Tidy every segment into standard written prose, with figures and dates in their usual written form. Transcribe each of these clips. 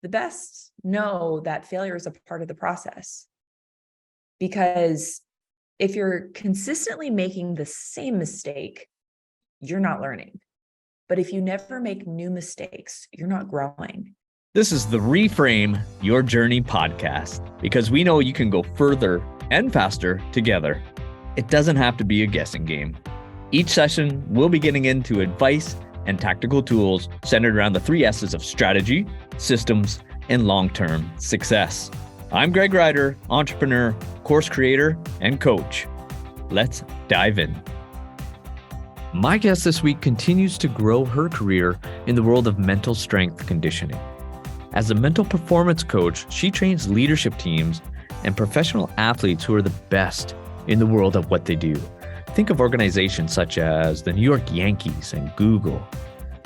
the best know that failure is a part of the process. Because if you're consistently making the same mistake, you're not learning. But if you never make new mistakes, you're not growing. This is the Reframe Your Journey podcast, because we know you can go further and faster together. It doesn't have to be a guessing game. Each session, we'll be getting into advice and tactical tools centered around the 3 S's of strategy, systems, and long-term success. I'm Greg Ryder, entrepreneur, course creator, and coach. Let's dive in. My guest this week continues to grow her career in the world of mental strength conditioning. As a mental performance coach, she trains leadership teams and professional athletes who are the best in the world of what they do. Think of organizations such as the New York Yankees and Google.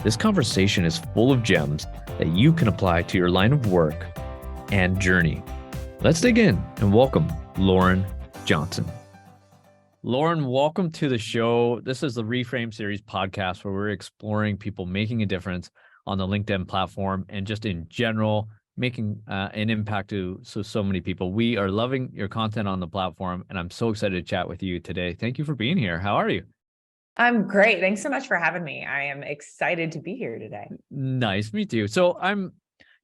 This conversation is full of gems that you can apply to your line of work and journey. Let's dig in and welcome Lauren Johnson. Lauren, welcome to the show. This is the Reframe Series podcast where we're exploring people making a difference on the LinkedIn platform and just in general, making an impact to so many people. We are loving your content on the platform, and I'm so excited to chat with you today. Thank you for being here. How are you? I'm great. Thanks so much for having me. I am excited to be here today. Nice, me too. So I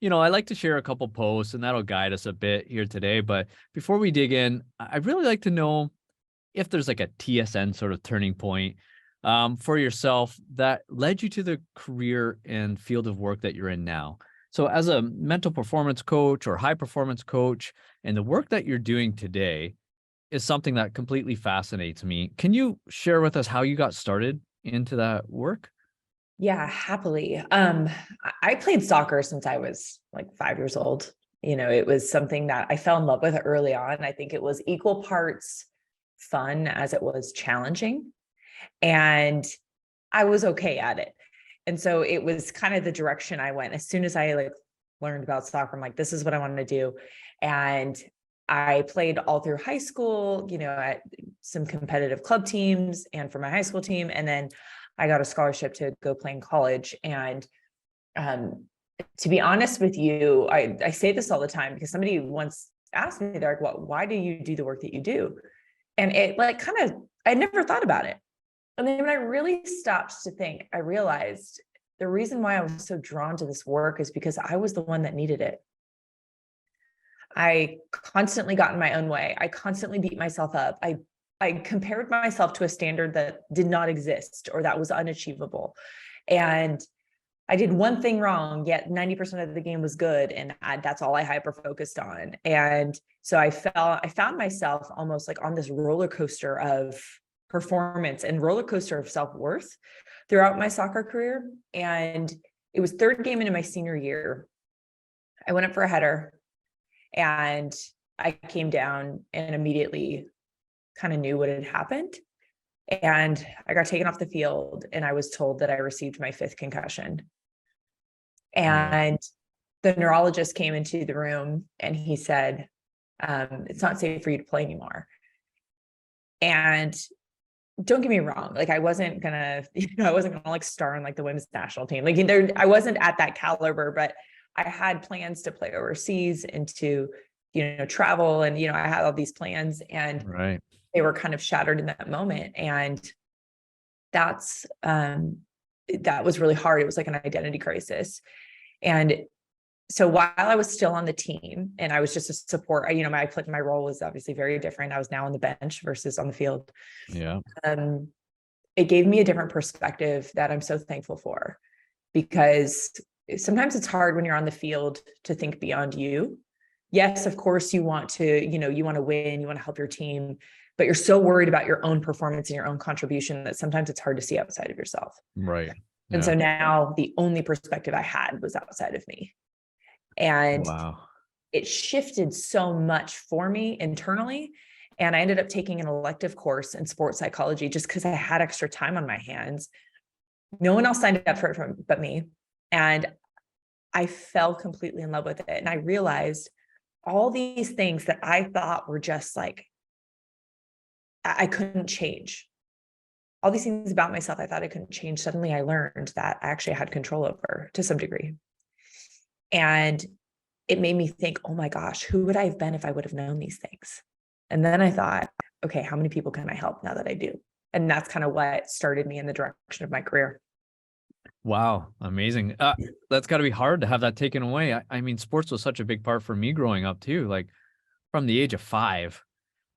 like to share a couple posts and that'll guide us a bit here today. But before we dig in, I'd really like to know if there's like a TSN sort of turning point for yourself that led you to the career and field of work that you're in now. So as a mental performance coach or high performance coach, and the work that you're doing today is something that completely fascinates me. Can you share with us how you got started into that work? Yeah, happily. I played soccer since I was like 5 years old. It was something that I fell in love with early on. I think it was equal parts fun as it was challenging. And I was okay at it. And so it was kind of the direction I went. As soon as I learned about soccer, I'm like, this is what I wanted to do. And I played all through high school, at some competitive club teams and for my high school team. And then I got a scholarship to go play in college. And to be honest with you, I say this all the time because somebody once asked me, they're like, why do you do the work that you do? And it I never thought about it. And then when I really stopped to think, I realized the reason why I was so drawn to this work is because I was the one that needed it. I constantly got in my own way. I constantly beat myself up. I compared myself to a standard that did not exist or that was unachievable. And I did one thing wrong, yet 90% of the game was good. And that's all I hyper focused on. And so I found myself almost like on this roller coaster of performance and roller coaster of self-worth throughout my soccer career. And it was third game into my senior year. I went up for a header and I came down and immediately kind of knew what had happened. And I got taken off the field and I was told that I received my 5th concussion. And the neurologist came into the room and he said, it's not safe for you to play anymore. And don't get me wrong. I wasn't gonna star in the women's national team. I wasn't at that caliber, but I had plans to play overseas and to, travel. And, I had all these plans and they were kind of shattered in that moment. And that was really hard. It was like an identity crisis. And so while I was still on the team and I was just a support, my role was obviously very different. I was now on the bench versus on the field. Yeah. It gave me a different perspective that I'm so thankful for, because sometimes it's hard when you're on the field to think beyond you. Yes, of course you want to, you want to win, you want to help your team, but you're so worried about your own performance and your own contribution that sometimes it's hard to see outside of yourself. Right. And so now the only perspective I had was outside of me. And it shifted so much for me internally. And I ended up taking an elective course in sports psychology just because I had extra time on my hands. No one else signed up for it but me. And I fell completely in love with it. And I realized all these things that I thought were just I couldn't change. All these things about myself I thought I couldn't change. Suddenly I learned that I actually had control over to some degree. And it made me think, oh my gosh, who would I have been if I would have known these things? And then I thought, okay, how many people can I help now that I do? And that's kind of what started me in the direction of my career. Wow, amazing. That's got to be hard to have that taken away. I mean, sports was such a big part for me growing up too. Like from the age of 5,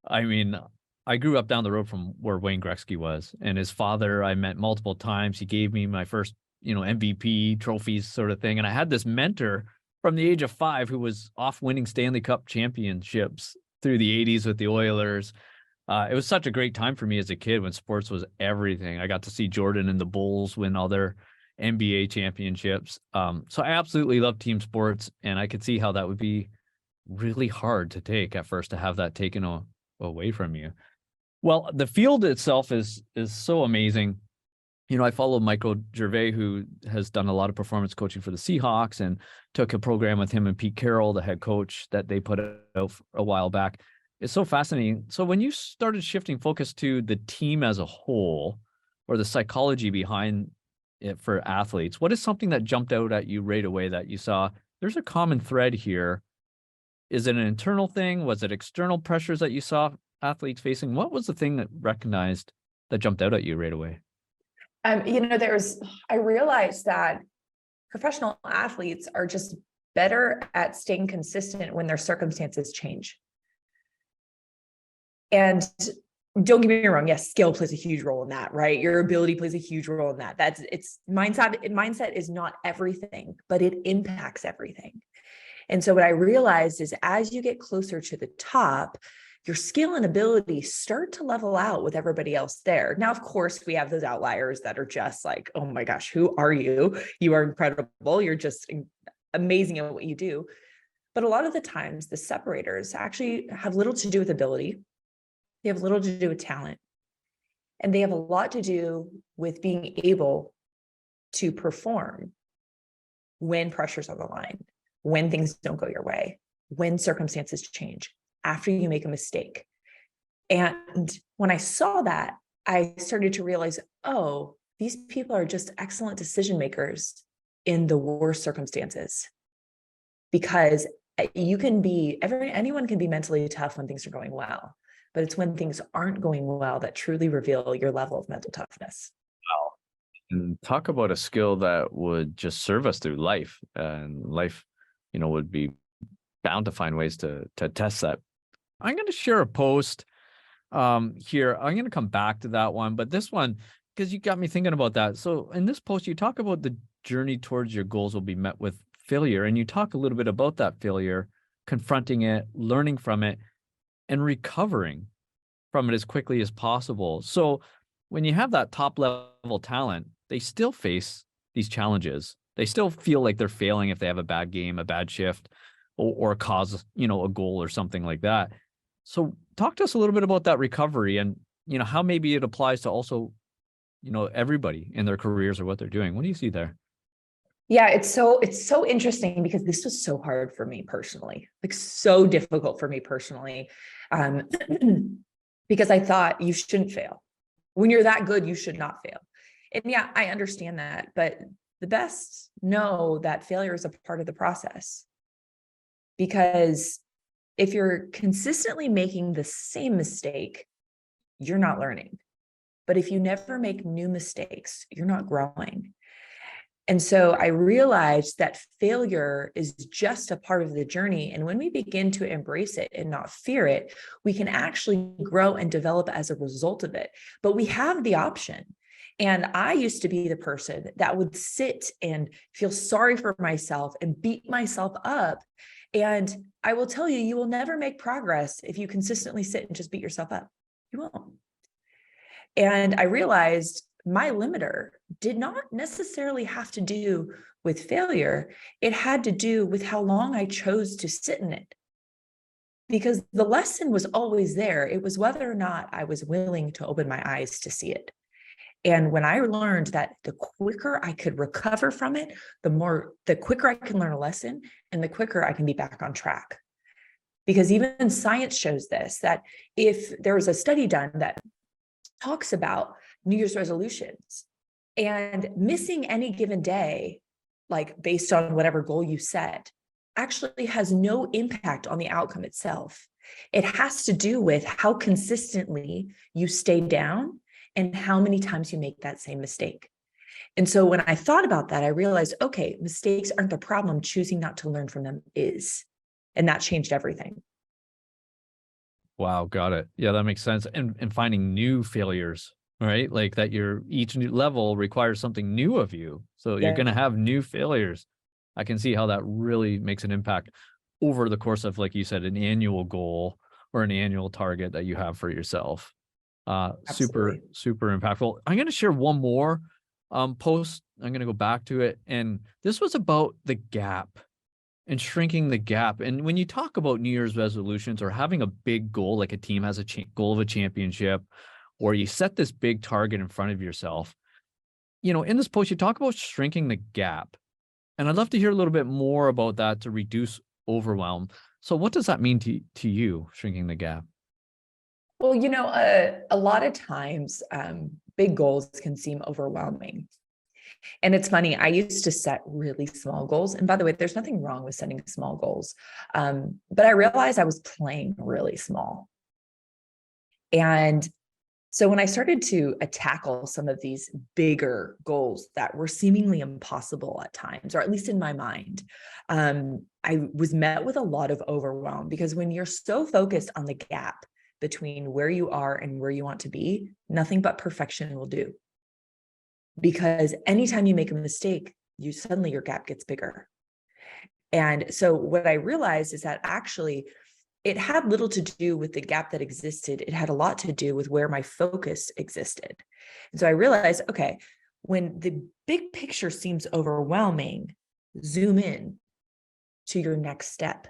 I mean, I grew up down the road from where Wayne Gretzky was, and his father I met multiple times. He gave me my first, MVP trophies sort of thing. And I had this mentor from the age of 5 who was off winning Stanley Cup championships through the 80s with the Oilers. It was such a great time for me as a kid when sports was everything. I got to see Jordan and the Bulls win all their NBA championships. So I absolutely love team sports, and I could see how that would be really hard to take at first, to have that taken away from you. Well, the field itself is so amazing. I follow Michael Gervais, who has done a lot of performance coaching for the Seahawks, and took a program with him and Pete Carroll, the head coach, that they put out a while back. It's so fascinating. So when you started shifting focus to the team as a whole, or the psychology behind it for athletes, what is something that jumped out at you right away that you saw there's a common thread here? Is it an internal thing? Was it external pressures that you saw athletes facing? What was the thing that jumped out at you right away? I realized that professional athletes are just better at staying consistent when their circumstances change. And don't get me wrong, yes, skill plays a huge role in that, right? Your ability plays a huge role in that. It's mindset is not everything, but it impacts everything. And so what I realized is, as you get closer to the top, your skill and ability start to level out with everybody else there. Now, of course, we have those outliers that are just like, oh my gosh, who are you? You are incredible. You're just amazing at what you do. But a lot of the times, the separators actually have little to do with ability. They have little to do with talent. And they have a lot to do with being able to perform when pressure's on the line, when things don't go your way, when circumstances change, after you make a mistake. And when I saw that, I started to realize, oh, these people are just excellent decision makers in the worst circumstances. Because anyone can be mentally tough when things are going well, but it's when things aren't going well that truly reveal your level of mental toughness. Wow. And talk about a skill that would just serve us through life, and life, would be bound to find ways to test that. I'm going to share a post here. I'm going to come back to that one, but this one, because you got me thinking about that. So in this post, you talk about the journey towards your goals will be met with failure. And you talk a little bit about that failure, confronting it, learning from it, and recovering from it as quickly as possible. So when you have that top level talent, they still face these challenges. They still feel like they're failing if they have a bad game, a bad shift, or cause, a goal or something like that. So talk to us a little bit about that recovery, and, how maybe it applies to also, everybody in their careers or what they're doing. What do you see there? Yeah, it's so interesting, because this was so hard for me personally, like so difficult for me personally, because I thought you shouldn't fail. When you're that good, you should not fail. And yeah, I understand that, but the best know that failure is a part of the process. Because if you're consistently making the same mistake, you're not learning. But if you never make new mistakes, you're not growing. And so I realized that failure is just a part of the journey. And when we begin to embrace it and not fear it, we can actually grow and develop as a result of it. But we have the option. And I used to be the person that would sit and feel sorry for myself and beat myself up. And I will tell you, you will never make progress if you consistently sit and just beat yourself up. You won't. And I realized my limiter did not necessarily have to do with failure. It had to do with how long I chose to sit in it. Because the lesson was always there. It was whether or not I was willing to open my eyes to see it. And when I learned that the quicker I could recover from it, the quicker I can learn a lesson, and the quicker I can be back on track. Because even science shows this, that if there was a study done that talks about New Year's resolutions, and missing any given day, like based on whatever goal you set, actually has no impact on the outcome itself. It has to do with how consistently you stay down and how many times you make that same mistake. And so when I thought about that, I realized, okay, mistakes aren't the problem. Choosing not to learn from them is. And that changed everything. Wow, got it. Yeah, that makes sense. And finding new failures, right? Like that each new level requires something new of you. So you're going to Yeah, have new failures. I can see how that really makes an impact over the course of, like you said, an annual goal or an annual target that you have for yourself. Super, absolutely. super impactful. I'm going to share one more post. I'm going to go back to it. And this was about the gap and shrinking the gap. And when you talk about New Year's resolutions or having a big goal, like a team has a goal of a championship, or you set this big target in front of yourself, in this post, you talk about shrinking the gap. And I'd love to hear a little bit more about that to reduce overwhelm. So what does that mean to you, shrinking the gap? Well, a lot of times big goals can seem overwhelming. And it's funny, I used to set really small goals. And by the way, there's nothing wrong with setting small goals. But I realized I was playing really small. And so when I started to tackle some of these bigger goals that were seemingly impossible at times, or at least in my mind, I was met with a lot of overwhelm, because when you're so focused on the gap between where you are and where you want to be, nothing but perfection will do. Because anytime you make a mistake, your gap gets bigger. And so what I realized is that actually it had little to do with the gap that existed. It had a lot to do with where my focus existed. And so I realized, okay, when the big picture seems overwhelming, zoom in to your next step,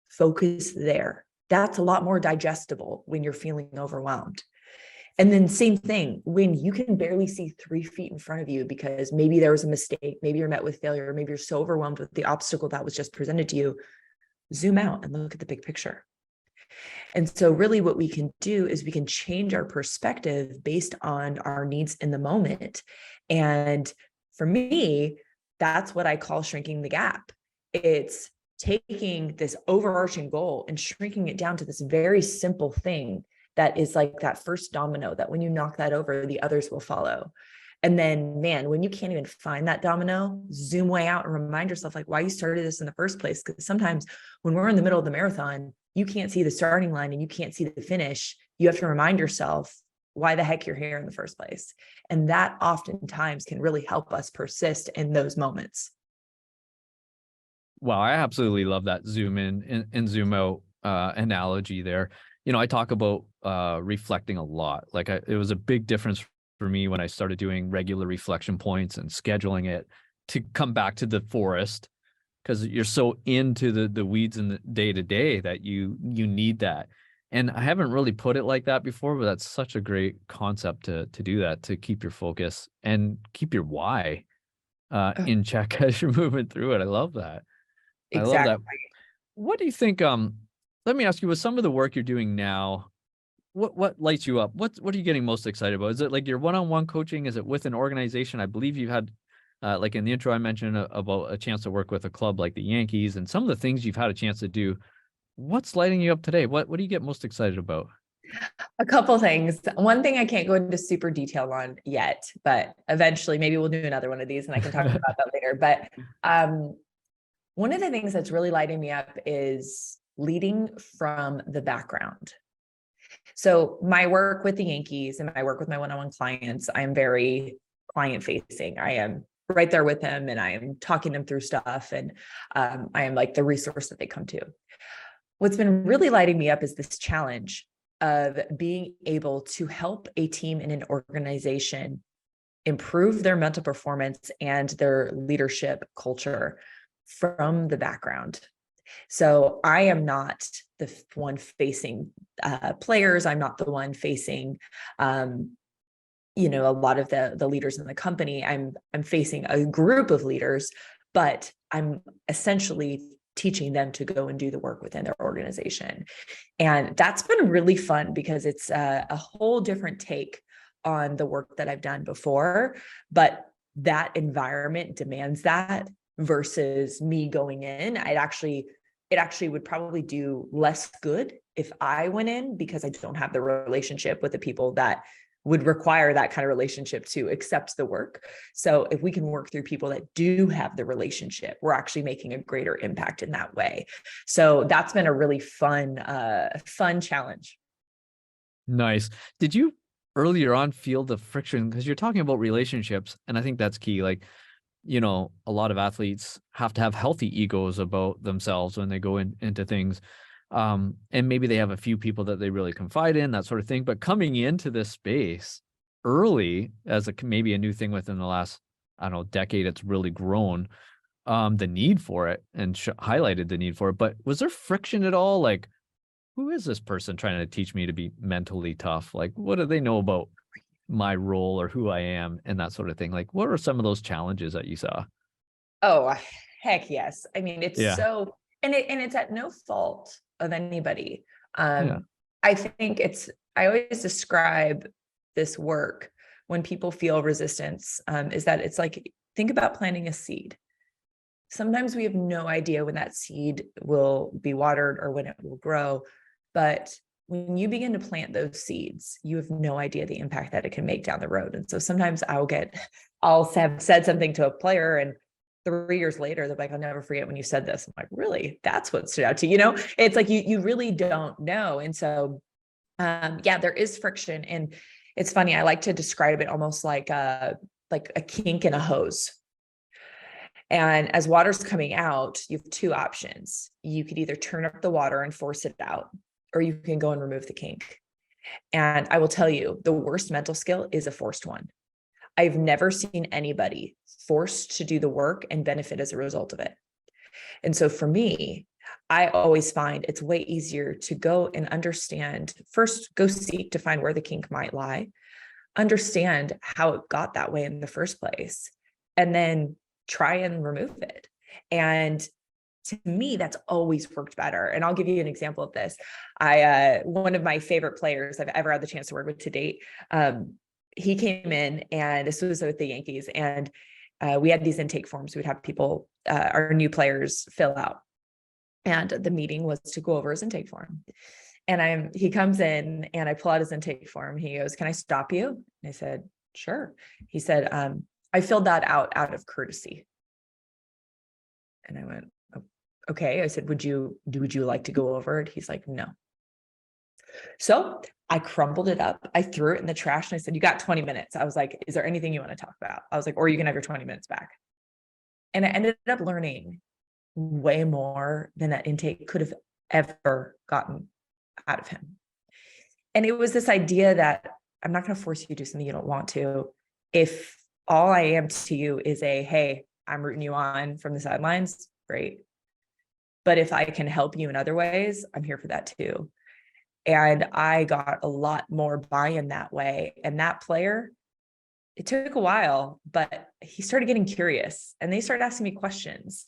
focus there. That's a lot more digestible when you're feeling overwhelmed. And then same thing, when you can barely see 3 feet in front of you because maybe there was a mistake, maybe you're met with failure, maybe you're so overwhelmed with the obstacle that was just presented to you, zoom out and look at the big picture. And so really what we can do is we can change our perspective based on our needs in the moment. And for me, that's what I call shrinking the gap. It's taking this overarching goal and shrinking it down to this very simple thing that is like that first domino that when you knock that over, the others will follow. And then, man, when you can't even find that domino, zoom way out and remind yourself like why you started this in the first place. Because sometimes when we're in the middle of the marathon, you can't see the starting line and you can't see the finish. You have to remind yourself why the heck you're here in the first place. And that oftentimes can really help us persist in those moments. Wow, I absolutely love that zoom in and zoom out analogy there. I talk about reflecting a lot. Like it was a big difference for me when I started doing regular reflection points and scheduling it to come back to the forest, because you're so into the weeds in the day to day that you need that. And I haven't really put it like that before, but that's such a great concept to do that, to keep your focus and keep your why Oh, in check as you're moving through it. I love that. I love that. exactly. What do you think? Let me ask you, with some of the work you're doing now, what lights you up? What are you getting most excited about? Is it like your one-on-one coaching? Is it with an organization? I believe you've had, like in the intro, I mentioned about a chance to work with a club like the Yankees and some of the things you've had a chance to do. What's lighting you up today? What do you get most excited about? A couple things. One thing I can't go into super detail on yet, but eventually maybe we'll do another one of these and I can talk about that later. But one of the things that's really lighting me up is leading from the background. So my work with the Yankees and my work with my one-on-one clients, I am very client facing. I am right there with them and I am talking them through stuff. And I am like the resource that they come to. What's been really lighting me up is this challenge of being able to help a team in an organization improve their mental performance and their leadership culture from the background. So I am not the one facing players. I'm not the one facing, a lot of the leaders in the company. I'm facing a group of leaders, but I'm essentially teaching them to go and do the work within their organization. And that's been really fun because it's a whole different take on the work that I've done before, but that environment demands that versus me going in. It actually would probably do less good if I went in, because I don't have the relationship with the people that would require that kind of relationship to accept the work. So if we can work through people that do have the relationship, we're actually making a greater impact in that way. So that's been a really fun challenge. Nice. Did you earlier on feel the friction? Because you're talking about relationships, and I think that's key. Like, a lot of athletes have to have healthy egos about themselves when they go into things. And maybe they have a few people that they really confide in, that sort of thing. But coming into this space early as maybe a new thing within the last, I don't know, decade, it's really grown, the need for it and highlighted the need for it. But was there friction at all? Like, who is this person trying to teach me to be mentally tough? Like, what do they know about my role or who I am and that sort of thing? Like, what are some of those challenges that you saw? Oh, heck yes. I mean, it's Yeah. so, and it's at no fault of anybody. Yeah. I think I always describe this work when people feel resistance, is that it's like, think about planting a seed. Sometimes we have no idea when that seed will be watered or when it will grow. But when you begin to plant those seeds, you have no idea the impact that it can make down the road. And so sometimes I'll have said something to a player, and 3 years later, they're like, I'll never forget when you said this. I'm like, really? That's what stood out to you? It's like, you really don't know. And so, yeah, there is friction. And it's funny. I like to describe it almost like a kink in a hose. And as water's coming out, you have two options. You could either turn up the water and force it out, or you can go and remove the kink. And I will tell you, the worst mental skill is a forced one. I've never seen anybody forced to do the work and benefit as a result of it. And so for me, I always find it's way easier to go and understand, first go seek to find where the kink might lie, understand how it got that way in the first place, and then try and remove it. And to me, that's always worked better. And I'll give you an example of this. One of my favorite players I've ever had the chance to work with to date, he came in, and this was with the Yankees, and we had these intake forms we'd have people, our new players, fill out. And the meeting was to go over his intake form. And he comes in, and I pull out his intake form. He goes, "Can I stop you?" And I said, "Sure." He said, "I filled that out of courtesy." And I went, "Okay." I said, would you like to go over it?" He's like, "No." So I crumbled it up. I threw it in the trash, and I said, "You got 20 minutes. I was like, "Is there anything you want to talk about?" I was like, "Or you can have your 20 minutes back." And I ended up learning way more than that intake could have ever gotten out of him. And it was this idea that I'm not going to force you to do something you don't want to. If all I am to you is hey, I'm rooting you on from the sidelines, great. But if I can help you in other ways, I'm here for that too. And I got a lot more buy-in that way. And that player, it took a while, but he started getting curious, and they started asking me questions.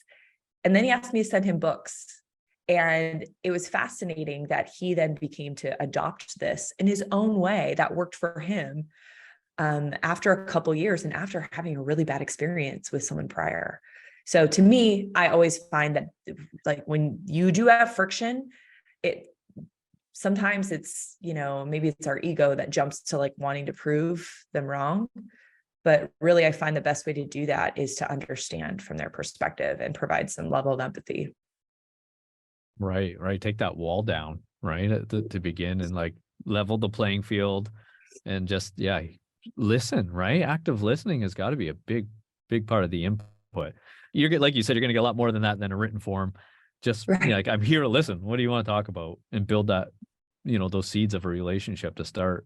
And then he asked me to send him books. And it was fascinating that he then became to adopt this in his own way that worked for him, after a couple years and after having a really bad experience with someone prior. So to me, I always find that, like, when you do have friction, sometimes it's, maybe it's our ego that jumps to like wanting to prove them wrong. But really, I find the best way to do that is to understand from their perspective and provide some level of empathy. Right. Take that wall down, right, to begin, and like level the playing field, and just, yeah, listen, right? Active listening has got to be a big part of the input. Like you said, you're going to get a lot more than that than a written form. Just, Right. like, I'm here to listen. What do you want to talk about? And build that, those seeds of a relationship to start.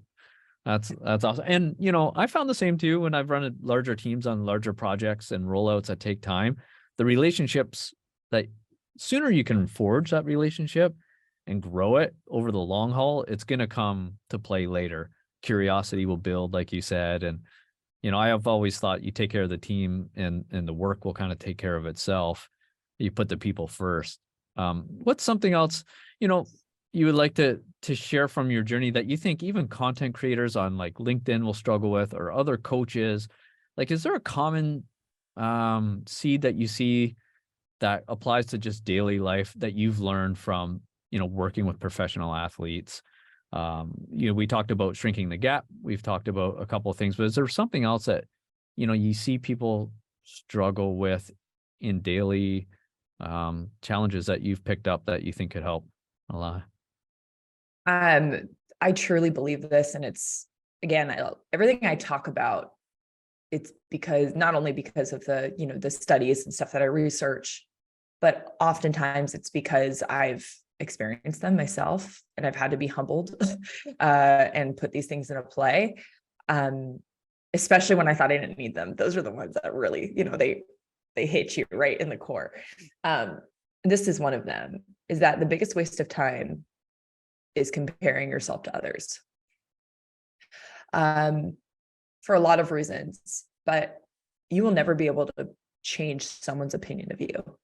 That's awesome. And, I found the same too when I've run larger teams on larger projects and rollouts that take time. The relationships that sooner you can forge that relationship and grow it over the long haul, it's going to come to play later. Curiosity will build, like you said. And, I have always thought you take care of the team, and the work will kind of take care of itself. You put the people first. What's something else, you would like to share from your journey that you think even content creators on like LinkedIn will struggle with, or other coaches? Like, is there a common seed that you see that applies to just daily life that you've learned from, working with professional athletes? We talked about shrinking the gap. We've talked about a couple of things, but is there something else that, you see people struggle with in daily challenges that you've picked up that you think could help a lot? I truly believe this, and it's, again, everything I talk about, it's because not only because of the studies and stuff that I research, but oftentimes it's because I've experienced them myself and I've had to be humbled and put these things into play. Especially when I thought I didn't need them. Those are the ones that really, they hit you right in the core. This is one of them, is that the biggest waste of time is comparing yourself to others. For a lot of reasons, but you will never be able to change someone's opinion of you.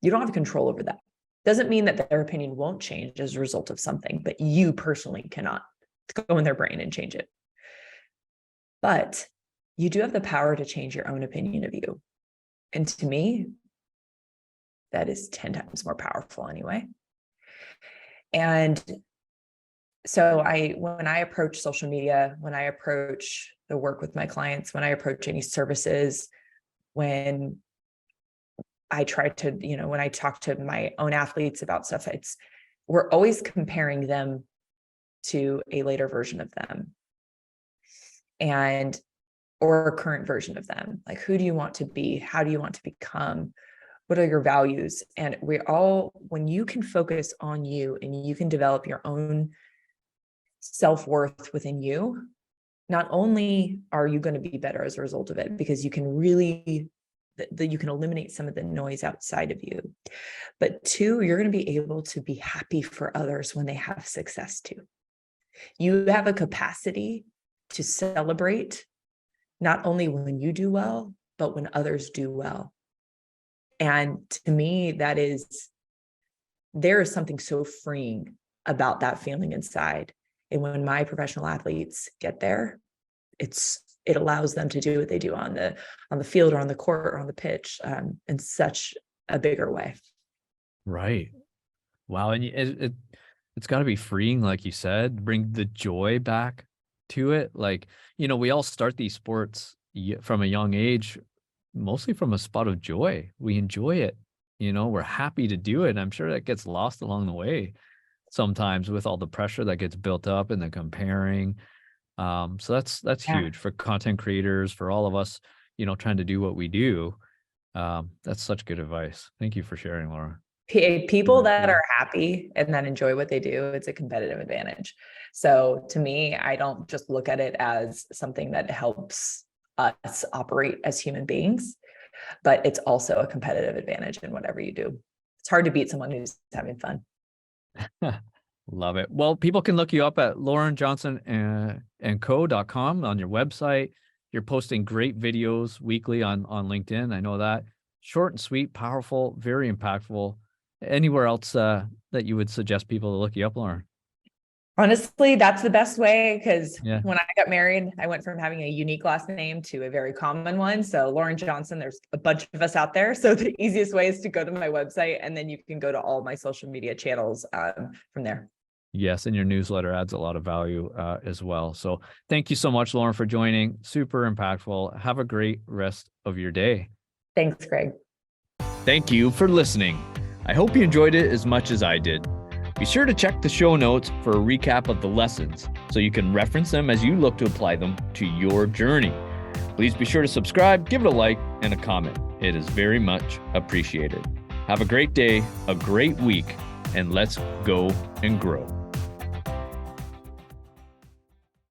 You don't have control over that. Doesn't mean that their opinion won't change as a result of something, but you personally cannot go in their brain and change it. But you do have the power to change your own opinion of you. And to me, that is 10 times more powerful anyway. And so when I approach social media, when I approach the work with my clients, when I approach any services, when I try to, when I talk to my own athletes about stuff, we're always comparing them to a later version of them or a current version of them. Like, who do you want to be? How do you want to become? What are your values? And when you can focus on you and you can develop your own self-worth within you, not only are you going to be better as a result of it, because you can really, you can eliminate some of the noise outside of you, but two, you're going to be able to be happy for others when they have success too. You have a capacity to celebrate not only when you do well, but when others do well. And to me, there is something so freeing about that feeling inside. And when my professional athletes get there, it allows them to do what they do on the field or on the court or on the pitch in such a bigger way. Right. Wow. And it's got to be freeing, like you said, bring the joy back to it. Like, we all start these sports from a young age, mostly from a spot of joy. We enjoy it. We're happy to do it. And I'm sure that gets lost along the way sometimes with all the pressure that gets built up and the comparing. So that's huge for content creators, for all of us, trying to do what we do. That's such good advice. Thank you for sharing, Laura. People that are happy and that enjoy what they do, it's a competitive advantage. So to me, I don't just look at it as something that helps us operate as human beings, but it's also a competitive advantage in whatever you do. It's hard to beat someone who's having fun. Love it. Well, people can look you up at laurenjohnsonandco.com on your website. You're posting great videos weekly on LinkedIn. I know that. Short and sweet, powerful, very impactful. Anywhere else that you would suggest people to look you up, Lauren? Honestly, that's the best way, because Yeah. when I got married, I went from having a unique last name to a very common one. So Lauren Johnson, there's a bunch of us out there. So the easiest way is to go to my website, and then you can go to all my social media channels from there. Yes, and your newsletter adds a lot of value as well. So thank you so much, Lauren, for joining. Super impactful. Have a great rest of your day. Thanks, Greg. Thank you for listening. I hope you enjoyed it as much as I did. Be sure to check the show notes for a recap of the lessons so you can reference them as you look to apply them to your journey. Please be sure to subscribe, give it a like, and a comment. It is very much appreciated. Have a great day, a great week, and let's go and grow.